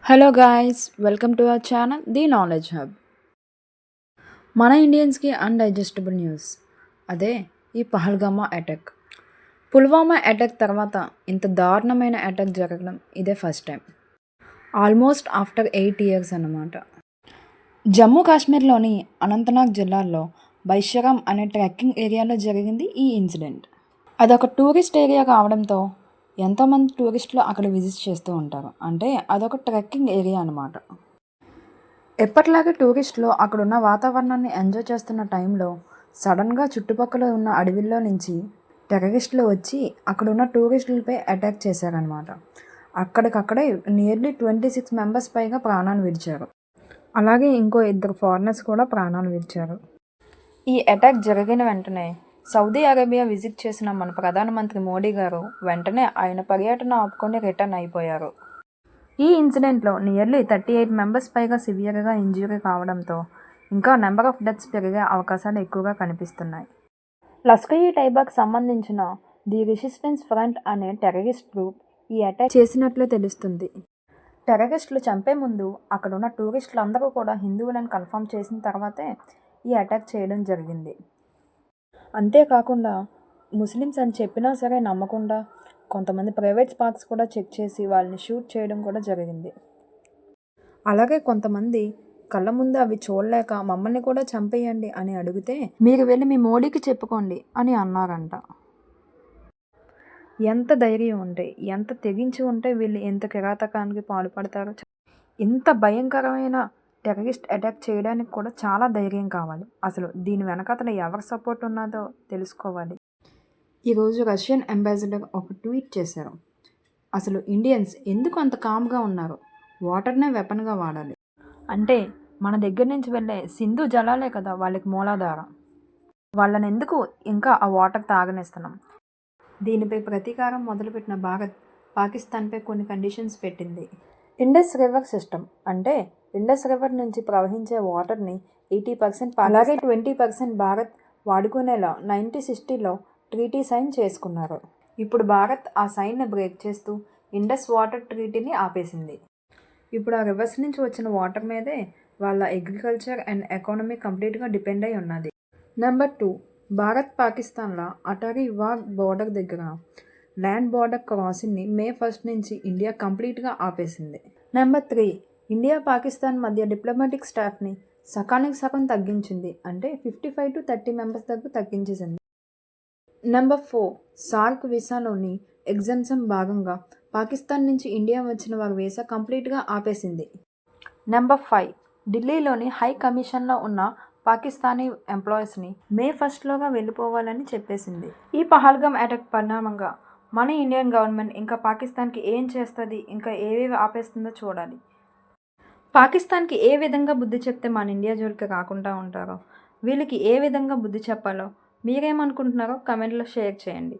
Hello guys, welcome to our channel the knowledge hub. మన ఇండియన్స్కి undigestible news. అదే ఈ పహల్గామా attack. Pulwama attack తర్వాత ఇంత దారుణమైన అటాక్ జరగడం ఇదే first time. Almost after 8 years అన్నమాట. జమ్మూ కాశ్మీర్లోని అనంతనాగ్ జిల్లాలో బైషరామ్ అనే ట్రెక్కింగ్ ఏరియాలో జరిగింది ఈ ఇన్సిడెంట్. అదొక టూరిస్ట్ ఏరియా కావడంతో ఎంతోమంది టూరిస్టులు అక్కడ విజిట్ చేస్తూ ఉంటారు. అంటే అదొక ట్రెక్కింగ్ ఏరియా అనమాట. ఎప్పటిలాగే టూరిస్టులు అక్కడున్న వాతావరణాన్ని ఎంజాయ్ చేస్తున్న టైంలో సడన్గా చుట్టుపక్కల ఉన్న అడవిలో నుంచి టెర్రరిస్టులు వచ్చి అక్కడున్న టూరిస్టులపై అటాక్ చేశారనమాట. అక్కడికక్కడే నియర్లీ 26 మెంబర్స్ పైగా ప్రాణాలు విడిచారు. అలాగే ఇంకో 2 ఫారినర్స్ కూడా ప్రాణాలు విడిచారు. ఈ అటాక్ జరిగిన వెంటనే సౌదీ అరేబియా విజిట్ చేసిన మన ప్రధానమంత్రి మోడీ గారు వెంటనే ఆయన పర్యటన ఆపుకొని రిటర్న్ అయిపోయారు. ఈ ఇన్సిడెంట్లో నియర్లీ 38 మెంబర్స్ పైగా సివియర్గా ఇంజ్యూరీ కావడంతో ఇంకా నెంబర్ ఆఫ్ డెత్స్ పెరిగే అవకాశాలు ఎక్కువగా కనిపిస్తున్నాయి. లష్కర్-ఇ-తైబాకు సంబంధించిన ది రెసిస్టెన్స్ ఫ్రంట్ అనే టెర్రరిస్ట్ గ్రూప్ ఈ అటాక్ చేసినట్లు తెలుస్తుంది. టెర్రరిస్టులు చంపే ముందు అక్కడున్న టూరిస్టులు అందరూ కూడా హిందువులను కన్ఫర్మ్ చేసిన తర్వాతే ఈ అటాక్ చేయడం జరిగింది. అంతేకాకుండా ముస్లిమ్స్ అని చెప్పినా సరే నమ్మకుండా కొంతమంది ప్రైవేట్ స్పాట్స్ కూడా చెక్ చేసి వాళ్ళని షూట్ చేయడం కూడా జరిగింది. అలాగే కొంతమంది కళ్ళ ముందు అవి చూడలేక మమ్మల్ని కూడా చంపేయండి అని అడిగితే మీరు వెళ్ళి మీ మోడీకి చెప్పుకోండి అని అన్నారంట. ఎంత ధైర్యం ఉంటే, ఎంత తెగించి ఉంటే వీళ్ళు ఎంత కిరాతకానికి పాల్పడతారు. ఇంత భయంకరమైన టెర్రరిస్ట్ అటాక్ చేయడానికి కూడా చాలా ధైర్యం కావాలి. అసలు దీని వెనకాతల ఎవరి సపోర్ట్ ఉన్నదో తెలుసుకోవాలి. ఈరోజు రష్యన్ అంబాసిడర్ ఒక ట్వీట్ చేశారు. అసలు ఇండియన్స్ ఎందుకు అంత కామ్గా ఉన్నారు? వాటర్నే వెపన్గా వాడాలి. అంటే మన దగ్గర నుంచి వెళ్ళే సింధు జలాలే కదా వాళ్ళకి మూలాధారం. వాళ్ళని ఎందుకు ఇంకా ఆ వాటర్ తాగనిస్తున్నాం? దీనిపై ప్రతీకారం మొదలుపెట్టిన భారత్ పాకిస్తాన్పై కొన్ని కండిషన్స్ పెట్టింది. ఇండస్ రివర్ సిస్టమ్ అంటే ఇండస్ రివర్ నుంచి ప్రవహించే వాటర్ని 80% అలాగే 20% భారత్ వాడుకునేలా 1960లో ట్రీటీ సైన్ చేసుకున్నారు. ఇప్పుడు భారత్ ఆ సైన్ని బ్రేక్ చేస్తూ ఇండస్ వాటర్ ట్రీటీని ఆపేసింది. ఇప్పుడు ఆ రివర్స్ నుంచి వచ్చిన వాటర్ మీదే వాళ్ళ అగ్రికల్చర్ అండ్ ఎకానమీ కంప్లీట్గా డిపెండ్ అయి ఉన్నది. నెంబర్ 2, భారత్ పాకిస్తాన్ల అటారీ వాగ్ బోర్డర్ దగ్గర ల్యాండ్ బోర్డర్ క్రాసింగ్ని May 1 నుంచి ఇండియా కంప్లీట్గా ఆపేసింది. నెంబర్ 3, ఇండియా పాకిస్తాన్ మధ్య డిప్లొమాటిక్ స్టాఫ్ని సగానికి సగం తగ్గించింది. అంటే 55 to 30 మెంబర్స్ దగ్గర తగ్గించేసింది. నెంబర్ 4, సార్క్ వీసాలోని ఎగ్జంప్షన్ భాగంగా పాకిస్తాన్ నుంచి ఇండియా వచ్చిన వారి వీసా కంప్లీట్గా ఆపేసింది. నెంబర్ 5, ఢిల్లీలోని హై కమిషన్లో ఉన్న పాకిస్తానీ ఎంప్లాయీస్ని May 1 వెళ్ళిపోవాలని చెప్పేసింది. ఈ పహల్గామ్ అటాక్ పరిణామంగా మన ఇండియన్ గవర్నమెంట్ ఇంకా పాకిస్తాన్కి ఏం చేస్తుంది, ఇంకా ఏవేవి ఆపేస్తుందో చూడాలి. పాకిస్తాన్కి ఏ విధంగా బుద్ధి చెప్తే మన ఇండియా జోలికి రాకుండా ఉంటారో, వీళ్ళకి ఏ విధంగా బుద్ధి చెప్పాలో మీరేమనుకుంటున్నారో కమెంట్లో షేర్ చేయండి.